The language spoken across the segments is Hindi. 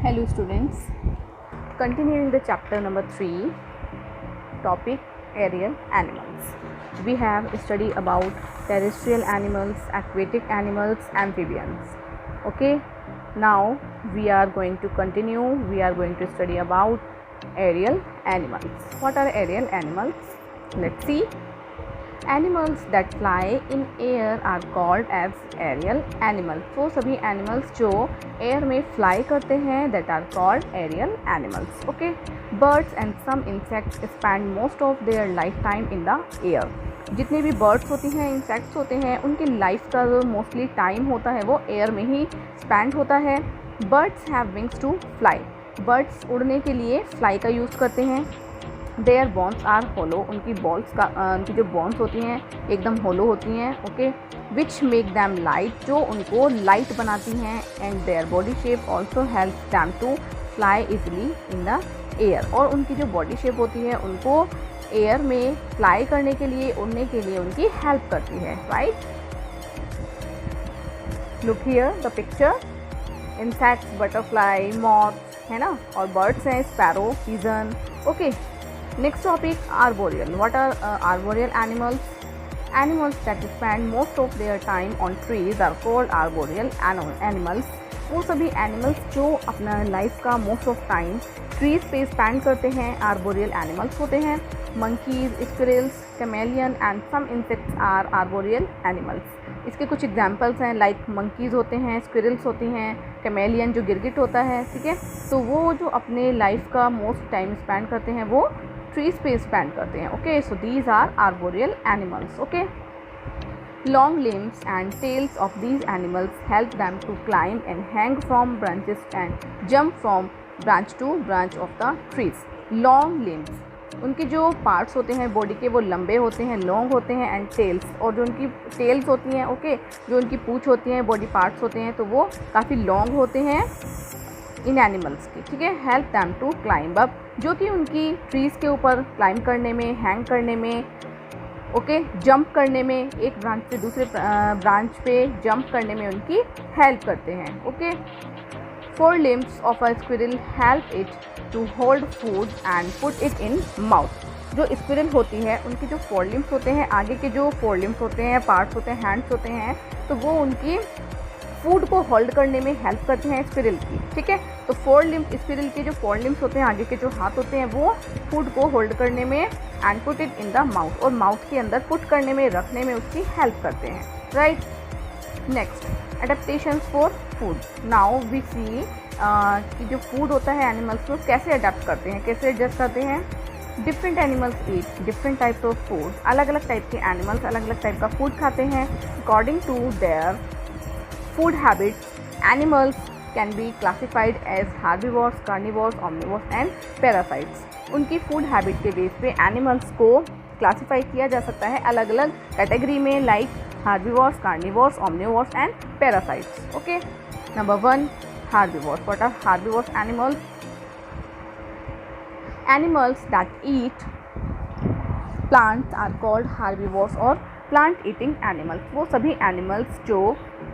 Hello students, continuing the chapter number 3, topic aerial animals. We have studied about terrestrial animals, aquatic animals, amphibians. Okay, now we are going to continue. We are going to study about aerial animals. What are aerial animals? Let's see. Animals that fly in air are called as aerial animals. तो सभी animals जो air में fly करते हैं that are called aerial animals. Okay. Birds and some insects spend most of their lifetime in the air. जितने भी birds होती हैं, insects होते हैं, उनकी life का जो mostly time होता है वो air में ही spend होता है. Birds have wings to fly. Birds उड़ने के लिए fly का use करते हैं. देयर बोन्स आर होलो, उनकी जो बोन्स होती हैं एकदम होलो होती हैं. Okay, which make them light, जो उनको लाइट बनाती हैं. And their body shape also help them to fly easily in the air. और उनकी जो बॉडी शेप होती है उनको एयर में फ्लाई करने के लिए, उड़ने के लिए उनकी हेल्प करती है. Right, look here the picture. Insects, butterfly, moth है ना, और बर्ड्स हैं sparrow, pigeon. Okay, next topic, arboreal. What are arboreal animals? Animals that spend most of their time on trees are called arboreal animals. वो सभी animals जो अपना life का most of time trees पे spend करते हैं arboreal animals होते हैं. Monkeys, squirrels, chameleon and some insects are arboreal animals. इसके कुछ एग्जाम्पल्स हैं, लाइक मंकीज़ होते हैं, स्क्विरल्स होती हैं, कैमेलियन जो गिरगिट होता है. ठीक है, तो वो जो अपने लाइफ का मोस्ट टाइम स्पेंड करते हैं वो ट्रीज पे स्पेंड करते हैं. Okay, so these are arboreal animals. Okay, long limbs and tails of these animals help them to climb and hang from branches and jump from branch to branch of the trees. long limbs, उनके जो पार्ट्स होते हैं बॉडी के वो लंबे होते हैं, लॉन्ग होते हैं. एंड टेल्स, और जो उनकी टेल्स होती हैं, ओके, जो उनकी पूँछ होती हैं, बॉडी पार्ट्स होते हैं, तो वो काफ़ी लॉन्ग होते हैं इन एनिमल्स की. ठीक है, help them to climb up, जो कि उनकी ट्रीज़ के ऊपर क्लाइंब करने में, हैंग करने में, ओके, जंप करने में, एक ब्रांच से दूसरे ब्रांच पे जंप करने में उनकी हेल्प करते हैं. Okay, 4 limbs of a squirrel help it to hold food and put it in mouth. जो स्क्विरल होती है उनके जो 4 limbs होते हैं, आगे के जो 4 limbs होते हैं, पार्ट्स होते हैं, हैंड्स होते हैं, तो वो उनकी फूड को होल्ड करने में हेल्प करते हैं स्क्विरल की. ठीक है, तो 4 limbs स्क्विरल के जो 4 limbs होते हैं, आगे के जो हाथ होते हैं, वो फूड को होल्ड करने में and put it in the mouth, और माउथ के अंदर पुट करने में, रखने में उसकी हेल्प करते हैं. Right, next, adaptations for food. Now we see कि जो फूड होता है एनिमल्स को कैसे अडेप्ट करते हैं, कैसे एडजस्ट करते हैं. Different animals eat different types of food. अलग अलग टाइप के एनिमल्स अलग अलग टाइप का फूड खाते हैं. According to their food habits, animals can be classified as herbivores, carnivores, omnivores and parasites. उनकी फूड हैबिट के बेस पे एनिमल्स को क्लासीफाई किया जा सकता है अलग अलग कैटेगरी में, like herbivores, carnivores, omnivores and parasites. Okay, number 1, herbivores. What are herbivores animals? Animals that eat plants are called herbivores or plant eating animals. वो सभी animals जो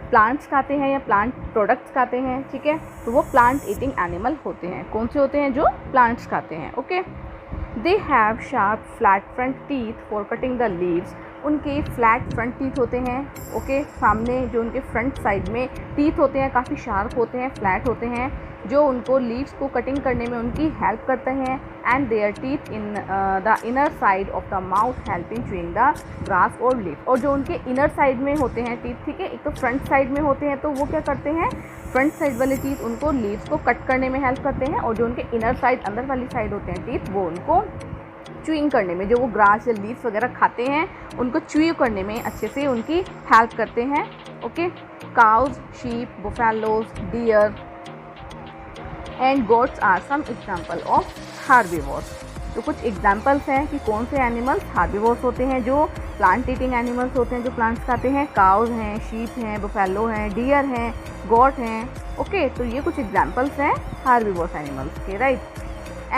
प्लांट्स खाते हैं या प्लांट प्रोडक्ट्स खाते हैं, ठीक है, तो वो प्लांट ईटिंग एनिमल होते हैं. कौन से होते हैं? जो प्लांट्स खाते हैं. Okay, they have sharp flat front teeth for cutting the leaves. उनके फ्लैट फ्रंट टीथ होते हैं. ओके, सामने जो उनके फ्रंट साइड में टीथ होते हैं काफ़ी शार्प होते हैं, फ्लैट होते हैं, जो उनको लीव्स को कटिंग करने में उनकी हेल्प करते हैं. And there teeth in the inner side of the mouth help in chewing the grass और लीफ. और जो उनके इनर साइड में होते हैं टीथ, ठीक है, एक तो फ्रंट साइड में होते हैं, तो वो क्या करते हैं, फ्रंट साइड वाले टीथ उनको लीव्स को कट करने में हेल्प करते हैं, और जो उनके इनर साइड, अंदर वाली साइड होते हैं टीथ, वो उनको च्यूइंग करने में, जो वो ग्रास या लीव्स वगैरह खाते हैं उनको च्यू करने में अच्छे से उनकी हेल्प करते हैं. Okay, cows, sheep, buffaloes, deer and goats are some example of herbivores. तो कुछ एग्जाम्पल्स हैं कि कौन से एनिमल्स हार्बीवोर्स होते हैं, जो प्लांट ईटिंग एनिमल्स होते हैं, जो प्लांट्स खाते हैं. काउज हैं, शीप हैं, बुफेलो हैं, डियर हैं, गोट हैं. ओके, तो ये कुछ एग्जाम्पल्स हैं हार्बीवोर्स एनिमल्स के. Right,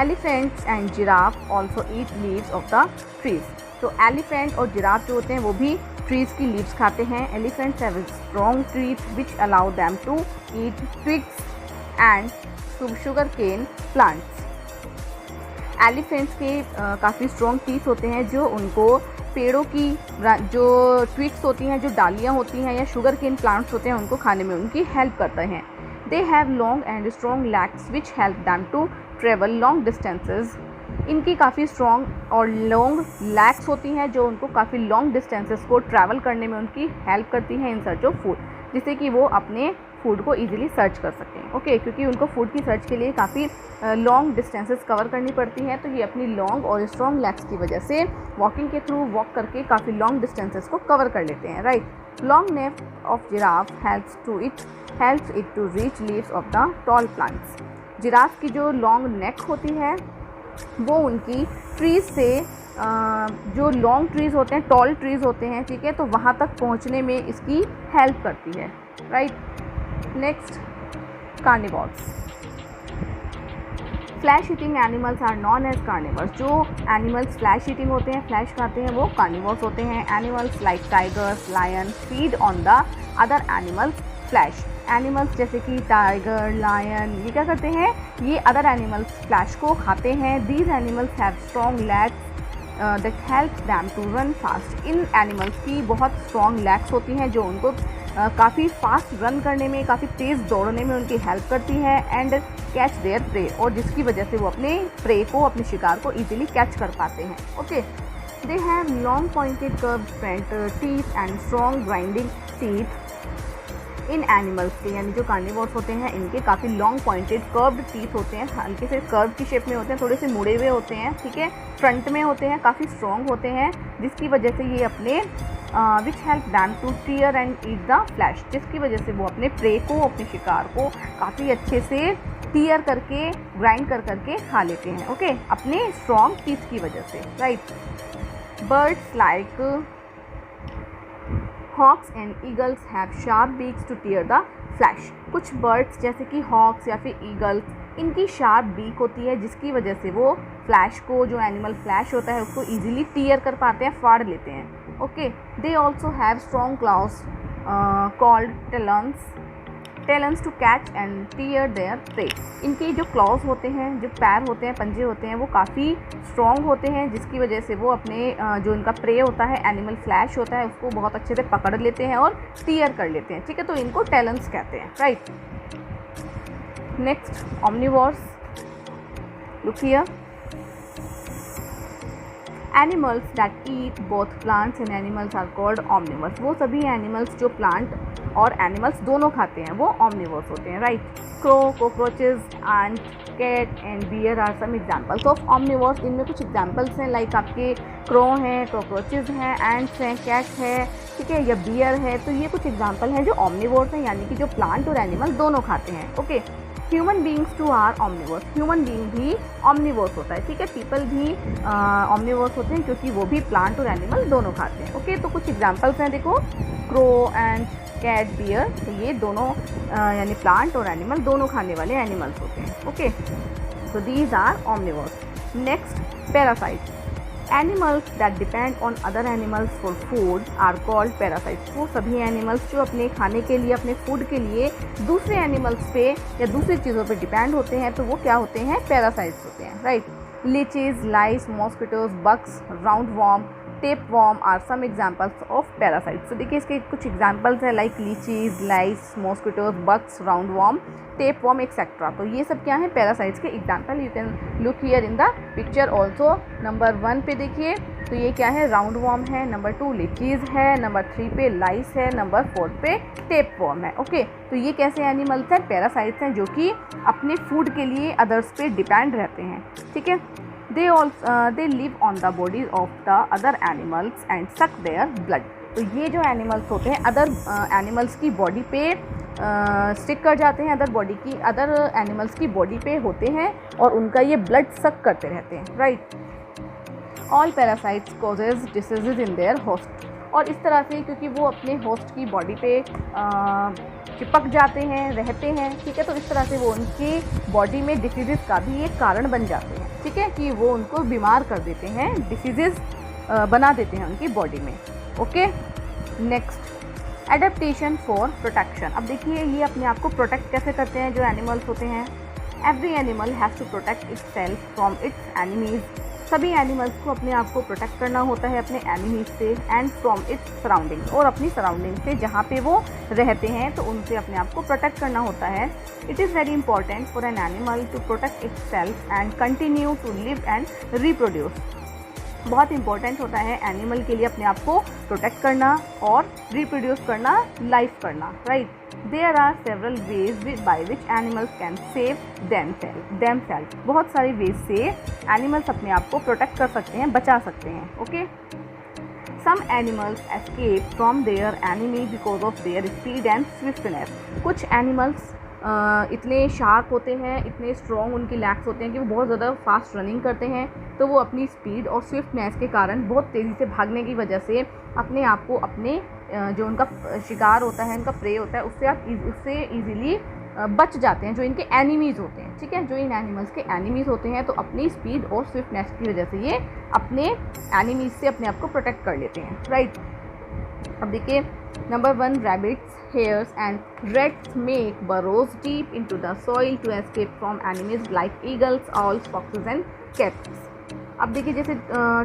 elephants and giraffe also eat leaves of the trees. तो एलिफेंट और जिराफ जो होते हैं वो भी ट्रीज की लीव्स खाते हैं. Elephants have strong teeth which allow them to eat twigs and sugar cane plants. Elephants के काफ़ी स्ट्रॉन्ग टीथ होते हैं जो उनको पेड़ों की जो ट्विग्स होती हैं, जो डालियाँ होती हैं या शुगर केन प्लांट्स होते हैं, उनको खाने में उनकी हेल्प करते हैं। They have long and strong legs which help them to travel long distances. इनकी काफ़ी स्ट्रॉन्ग और लॉन्ग लेग्स होती हैं जो उनको काफ़ी लॉन्ग डिस्टेंसेस को ट्रैवल करने में उनकी हेल्प करती हैं इन सर्च ऑफ फूड, जिससे कि वो अपने फूड को इजीली सर्च कर सकें। ओके, क्योंकि उनको फूड की सर्च के लिए काफ़ी लॉन्ग डिस्टेंसेस कवर करनी पड़ती हैं, तो ये अपनी लॉन्ग और स्ट्रॉन्ग लेग्स की वजह से वॉकिंग के थ्रू वॉक करके काफ़ी लॉन्ग डिस्टेंसेस को कवर कर लेते हैं, right. Long neck of giraffe helps it to reach leaves of the tall plants. Giraffe की जो लॉन्ग नेक होती है वो उनकी ट्रीज से जो लॉन्ग ट्रीज़ होते हैं, टॉल ट्रीज़ होते हैं, ठीक है, तो वहाँ तक पहुँचने में इसकी हेल्प करती है, right. Next, carnivores. Flesh eating animals are known as carnivores. जो एनिमल्स फ्लैश ईटिंग होते हैं, फ्लैश खाते हैं, वो कार्निवर्स होते हैं। Animals like tigers, lion feed on the other animals flesh. Animals जैसे कि टाइगर, लायन, ये क्या करते हैं, ये अदर एनिमल्स फ्लैश को खाते हैं। These animals have strong legs that help them to run fast. इन एनिमल्स की बहुत स्ट्रॉन्ग लेग्स होती हैं जो उनको काफ़ी फास्ट रन करने में, काफ़ी तेज़ दौड़ने में उनकी हेल्प करती है। एंड कैच देयर प्रे, और जिसकी वजह से वो अपने प्रे को, अपने शिकार को ईजिली कैच कर पाते हैं। Okay, they have long pointed curved front teeth and strong grinding teeth. In animals के, यानी जो कार्निवोर्स होते हैं, इनके काफ़ी लॉन्ग पॉइंटेड कर्व्ड टीथ होते हैं, हल्के से कर्व की शेप में होते हैं, थोड़े से मुड़े हुए होते हैं, ठीक है, फ्रंट में होते हैं, काफ़ी स्ट्रॉन्ग होते हैं, जिसकी वजह से ये अपने which help them to tear and eat the flesh, जिसकी वजह से वो अपने प्रे को, अपने शिकार को काफ़ी अच्छे से टीयर करके, ग्राइंड कर करके खा लेते हैं। ओके, अपने स्ट्रॉन्ग टीथ की वजह से, right. Birds like hawks and eagles have sharp beaks to tear the flesh. कुछ बर्ड्स जैसे कि हॉक्स या फिर ईगल्स, इनकी शार्प बीक होती है, जिसकी वजह से वो फ्लैश को, जो एनिमल फ्लैश होता है, उसको ईजिली टीयर कर पाते हैं, फाड़ लेते हैं। Okay, they also have strong claws called talons to catch and tear their prey. इनके जो क्लॉज होते हैं, जो पैर होते हैं, पंजे होते हैं, वो काफ़ी स्ट्रॉन्ग होते हैं, जिसकी वजह से वो अपने जो इनका प्रे होता है, एनिमल फ्लैश होता है, उसको बहुत अच्छे से पकड़ लेते हैं और टीयर कर लेते हैं, ठीक है, तो इनको टेलन्स कहते हैं, right. Next, omnivores. Look here. Animals that eat both plants and animals are called omnivores. वो सभी एनिमल्स जो प्लांट और एनिमल्स दोनों खाते हैं वो omnivores होते हैं, right. Crow, cockroaches, and cat and bear are some examples of omnivores। इनमें कुछ एग्जाम्पल्स हैं, लाइक आपके क्रो हैं, कॉकरोचेज हैं, एंड्स हैं, कैट है, ठीक है, या बियर है, तो ये कुछ एग्जाम्पल हैं जो omnivores हैं, यानी कि जो प्लांट और एनिमल दोनों खाते हैं। Okay, human beings too are omnivores। Human being भी omnivores होता है, ठीक है, पीपल भी omnivores होते हैं, क्योंकि वो भी प्लांट और एनिमल दोनों खाते हैं। ओके, तो कुछ एग्जाम्पल्स हैं, देखो, क्रो एंड कैट, बियर, तो ये दोनों यानी प्लांट और एनिमल दोनों खाने वाले एनिमल्स होते हैं। Okay, so these are omnivores. Next, parasites. Animals that depend on other animals for food are called parasites. वो सभी एनिमल्स जो अपने खाने के लिए, अपने फूड के लिए दूसरे एनिमल्स पे या दूसरी चीज़ों पे डिपेंड होते हैं, तो वो क्या होते हैं, पैरासाइट्स होते हैं, right. Leeches, lice, mosquitoes, bugs, round worm, tape worm are some examples of parasites. तो देखिए इसके कुछ एग्जाम्पल्स हैं, like leeches, lice, mosquitoes, bugs, round worm, tape worm etcetera. तो ये सब क्या है, पैरासाइट्स के example. You can look here in the picture also. Number 1 पे देखिए, तो ये क्या है, राउंड वॉर्म है। नंबर 2 लीचीज है। नंबर 3 पे लाइस है। नंबर 4 पे टेप वॉर्म है। ओके, तो ये कैसे एनिमल्स हैं, पैरासाइट्स हैं, जो कि अपने फूड के लिए अदर्स पे डिपेंड रहते हैं, ठीक है। they live on the bodies of the other animals and suck their blood. तो ये जो एनिमल्स होते हैं अदर एनिमल्स की बॉडी पे स्टिक कर जाते हैं, अदर एनिमल्स की बॉडी पे होते हैं और उनका ये ब्लड सक करते रहते हैं, right. All parasites causes diseases in their host. और इस तरह से क्योंकि वो अपने होस्ट की बॉडी पे चिपक जाते हैं, रहते हैं, ठीक है, तो इस तरह से वो उनकी बॉडी में डिसीजेस का भी एक कारण बन जाते हैं, ठीक है, कि वो उनको बीमार कर देते हैं, डिसीजेस बना देते हैं उनकी बॉडी में। Okay, next, adaptation for protection. अब देखिए ये अपने आप को प्रोटेक्ट कैसे करते हैं जो एनिमल्स होते हैं। Every animal has to protect itself from its enemies. सभी एनिमल्स को अपने आप को प्रोटेक्ट करना होता है अपने एनिमीज से एंड फ्रॉम इट्स सराउंडिंग्स, और अपनी सराउंडिंग से जहाँ पे वो रहते हैं तो उनसे अपने आप को प्रोटेक्ट करना होता है। It is very important for an animal to protect itself and continue to live and reproduce. बहुत इंपॉर्टेंट होता है एनिमल के लिए अपने आप को प्रोटेक्ट करना और रिप्रोड्यूस करना, लाइफ करना, right. There are several ways by which animals can save themself. बहुत सारी वेज से एनिमल्स अपने आप को प्रोटेक्ट कर सकते हैं, बचा सकते हैं, okay. Some animals escape from their enemy because of their speed and swiftness. कुछ एनिमल्स इतने शार्प होते हैं, इतने स्ट्रॉन्ग उनके लैग्स होते हैं कि वो बहुत ज़्यादा फास्ट रनिंग करते हैं, तो वो अपनी स्पीड और स्विफ्टनेस के कारण बहुत तेज़ी से भागने की वजह से अपने आप को अपने जो उनका शिकार होता है, उनका प्रे होता है, उससे ईज़िली बच जाते हैं, जो इनके एनिमीज़ होते हैं, ठीक है। जो इन एनिमल्स के एनिमीज़ होते हैं तो अपनी स्पीड और स्विफ्टनेस की वजह से ये अपने एनिमीज़ से अपने आप को प्रोटेक्ट कर लेते हैं, राइट। अब देखिए number 1, rabbits, hares and rats make burrows deep into the soil to escape from enemies like eagles, owls, foxes and cats। अब देखिए जैसे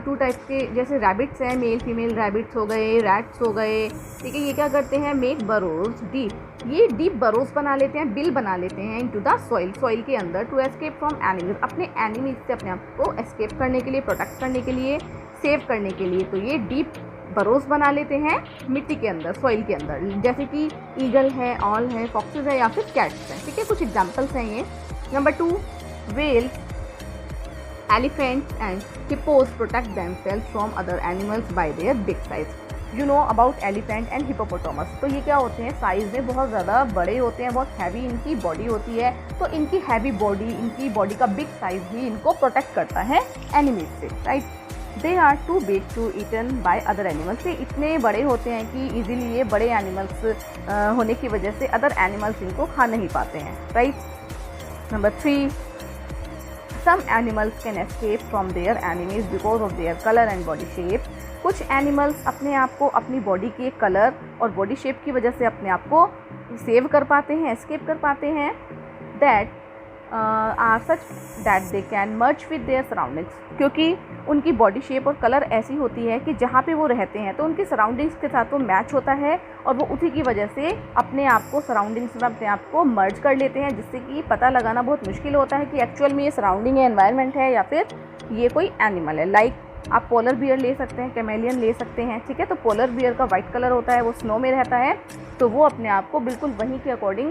2 टाइप्स के जैसे रैबिट्स हैं, मेल फीमेल रैबिट्स हो गए, रैट्स हो गए, ठीक है। ये क्या करते हैं, मेक बरोज डीप, ये डीप बरोज बना लेते हैं, बिल बना लेते हैं इनटू द सॉइल के अंदर, टू एस्केप फ्रॉम एनिमीज, अपने एनिमीज से अपने आप को एस्केप करने के लिए, प्रोटेक्ट करने के लिए, सेव करने के लिए। तो ये डीप बरोज बना लेते हैं मिट्टी के अंदर, सॉइल के अंदर, जैसे कि ईगल है, ऑल है, फॉक्सेस है या फिर कैट्स हैं, ठीक है। कुछ एग्जांपल्स हैं ये। Number 2, whale, elephants and hippos protect themselves from other animals bye there big size. You know about elephant and hippopotamus. तो ये क्या होते हैं, साइज़ में बहुत ज़्यादा बड़े होते हैं, बहुत हैवी इनकी बॉडी होती है, तो इनकी हैवी बॉडी, इनकी बॉडी का बिग साइज़ भी इनको प्रोटेक्ट करता है एनिमीज से, right. They are too big to eaten by other animals. ये इतने बड़े होते हैं कि इजीली ये बड़े एनिमल्स होने की वजह से अदर एनिमल्स इनको खा नहीं पाते हैं, right. Number 3, some animals can escape from their enemies because of their colour and body shape. कुछ एनिमल्स अपने आप को अपनी बॉडी के कलर और बॉडी शेप की वजह से अपने आप को सेव कर पाते हैं, एस्केप कर पाते हैं। That are such that they can merge with their surroundings, क्योंकि उनकी बॉडी शेप और कलर ऐसी होती है कि जहाँ पे वो रहते हैं तो उनकी सराउंडिंग्स के साथ वो मैच होता है, और वो उसी की वजह से अपने आप को सराउंडिंग्स में अपने आप को मर्ज कर लेते हैं, जिससे कि पता लगाना बहुत मुश्किल होता है कि एक्चुअल में ये सराउंडिंग है, एनवायरनमेंट है या फिर ये कोई एनिमल है। लाइक आप पोलर बियर ले सकते हैं, कैमेलियन ले सकते हैं, ठीक है। तो पोलर बियर का वाइट कलर होता है, वो स्नो में रहता है, तो वो अपने आप को बिल्कुल वहीं के अकॉर्डिंग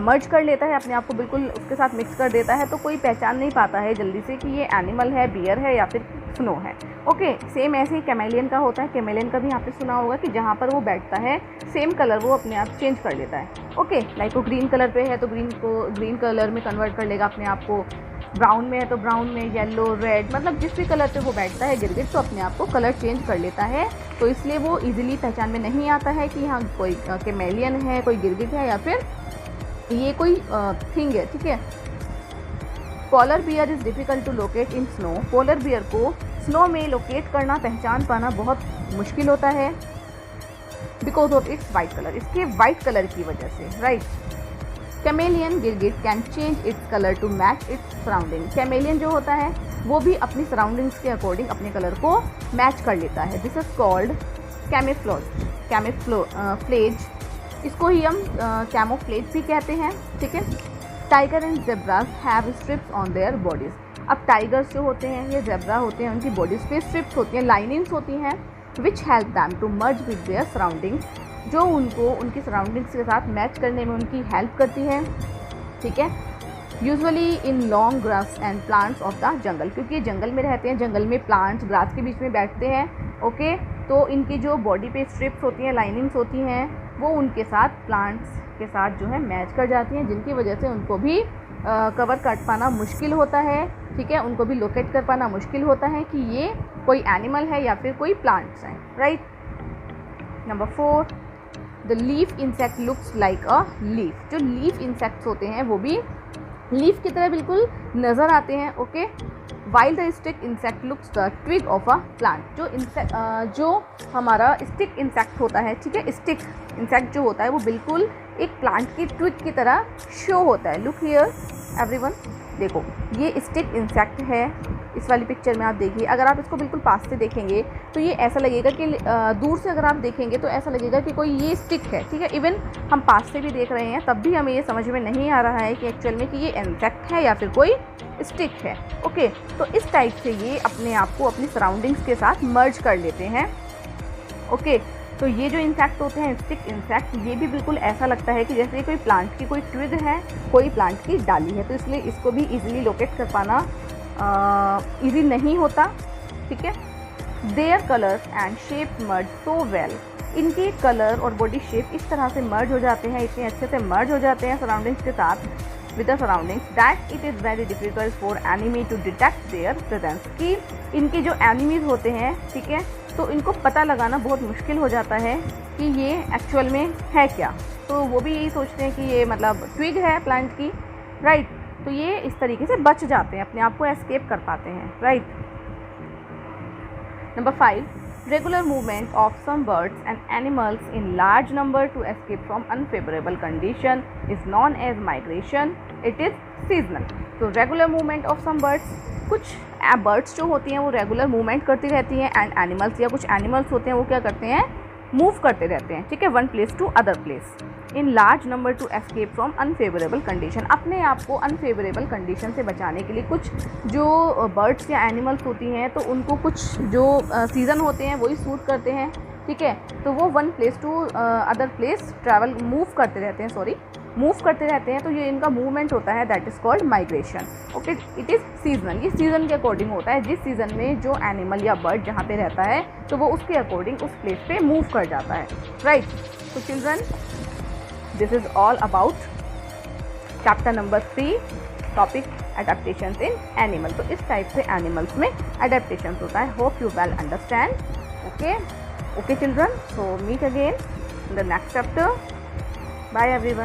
मर्ज कर लेता है, अपने आप को बिल्कुल उसके साथ मिक्स कर देता है, तो कोई पहचान नहीं पाता है जल्दी से कि ये एनिमल है, बियर है या फिर स्नो है, ओके। सेम ऐसे ही कैमेलियन का होता है। कैमेलियन का भी यहाँ पे सुना होगा कि जहाँ पर वो बैठता है सेम कलर वो अपने आप चेंज कर लेता है, ओके। लाइक वो ग्रीन कलर पे है तो ग्रीन कलर में कन्वर्ट कर लेगा अपने आप को, ब्राउन में है तो ब्राउन में, येलो, रेड, मतलब जिस भी कलर पे वो बैठता है गिरगिट तो अपने आप को कलर चेंज कर लेता है, तो इसलिए वो इजीली पहचान में नहीं आता है कि हाँ कोई कैमेलियन है, कोई गिरगिट है या फिर ये कोई थिंग है, ठीक है। Polar bear is difficult to locate in snow. Polar bear को स्नो में लोकेट करना, पहचान पाना बहुत मुश्किल होता है, because of its white colour, इसके वाइट कलर की वजह से, राइट। कैमेलियन गिरगिट can change its colour to match its surrounding. Chameleon जो होता है वो भी अपनी सराउंडिंग्स के अकॉर्डिंग अपने कलर को मैच कर लेता है। दिस इज कॉल्ड कैमोफ्लेज, इसको ही हम कैमोफ्लेज भी कहते हैं, ठीक है। Tiger and zebras have strips on their bodies. अब टाइगर्स जो होते हैं, ये जेब्रा होते हैं, उनकी बॉडीज पे स्ट्रिप्स होती हैं, लाइनिंग्स होती हैं, which help them to merge with their surroundings, जो उनको उनकी सराउंडिंग्स के साथ मैच करने में उनकी हेल्प करती है, ठीक है। Usually in long grass and plants of the jungle, क्योंकि ये जंगल में रहते हैं, जंगल में प्लांट्स, ग्रास के बीच में बैठते हैं, ओके। तो इनकी जो बॉडी पे स्ट्रिप्स होती हैं, लाइनिंग्स होती हैं, वो उनके साथ प्लांट्स के साथ जो है मैच कर जाती हैं, जिनकी वजह से उनको भी कवर कर पाना मुश्किल होता है, ठीक है। उनको भी लोकेट कर पाना मुश्किल होता है कि ये कोई एनिमल है या फिर कोई प्लांट्स हैं, right. Number 4, the leaf insect looks like a leaf. जो लीफ इंसेक्ट्स होते हैं वो भी लीफ की तरह बिल्कुल नज़र आते हैं, okay. While the stick insect looks the twig of a plant. जो हमारा स्टिक इंसेक्ट होता है, ठीक है, स्टिक इंसेक्ट जो होता है वो बिल्कुल एक प्लांट की ट्विग की तरह शो होता है। Look here, everyone. देखो ये स्टिक इंसेक्ट है, इस वाली पिक्चर में आप देखिए, अगर आप इसको बिल्कुल पास से देखेंगे तो ये ऐसा लगेगा कि दूर से अगर आप देखेंगे तो ऐसा लगेगा कि कोई ये स्टिक है, ठीक है। इवन हम पास से भी देख रहे हैं तब भी हमें ये समझ में नहीं आ रहा है कि एक्चुअल में कि ये इंसेक्ट है या फिर कोई स्टिक है। ओके, तो इस टाइप से ये अपने आप को अपनी सराउंडिंग्स के साथ मर्ज कर लेते हैं। ओके, तो ये जो इंसेक्ट होते हैं स्टिक इंसेक्ट, ये भी बिल्कुल ऐसा लगता है कि जैसे कोई प्लांट की कोई ट्विग है, कोई प्लांट की डाली है, तो इसलिए इसको भी इजीली लोकेट कर पाना इजी नहीं होता, ठीक है। Their colours and shape merge so well, इनके कलर और बॉडी शेप इस तरह से मर्ज हो जाते हैं, इतने अच्छे से मर्ज हो जाते हैं सराउंडिंग्स के साथ with the surroundings, that it is very difficult for enemy to detect their presence, कि इनके जो एनिमीज होते हैं, ठीक है, तो इनको पता लगाना बहुत मुश्किल हो जाता है कि ये एक्चुअल में है क्या। तो वो भी यही सोचते हैं कि ये मतलब ट्विग है प्लांट की, राइट। तो ये इस तरीके से बच जाते हैं, अपने आप को एस्केप कर पाते हैं, right. Number 5, regular movement of some birds and animals in large number to escape from unfavourable condition is known as migration, it is seasonal. तो regular movement of some birds, कुछ बर्ड्स जो होती हैं वो रेगुलर मूवमेंट करती रहती हैं, एंड एनिमल्स या कुछ एनिमल्स होते हैं वो क्या करते हैं, मूव करते रहते हैं, ठीक है, one place to other place in large number to escape from unfavourable condition. अपने आप को अनफेवरेबल कंडीशन से बचाने के लिए कुछ जो बर्ड्स या एनिमल्स होती हैं तो उनको कुछ जो सीज़न होते हैं वही सूट करते हैं, ठीक है। तो वो one place to other place move करते रहते हैं, तो ये इनका मूवमेंट होता है, that is called migration. Okay, it is seasonal, ये सीज़न के अकॉर्डिंग होता है, जिस सीज़न में जो एनिमल या बर्ड जहाँ पे रहता है तो वो उसके अकॉर्डिंग उस प्लेस पे मूव कर जाता है, राइट। तो children, this is all about chapter number 3, topic adaptations in animal. तो इस टाइप से एनिमल्स में एडेप्टेशंस होता है। Hope you well understand. Okay children, so meet again in the next chapter. Bye everyone.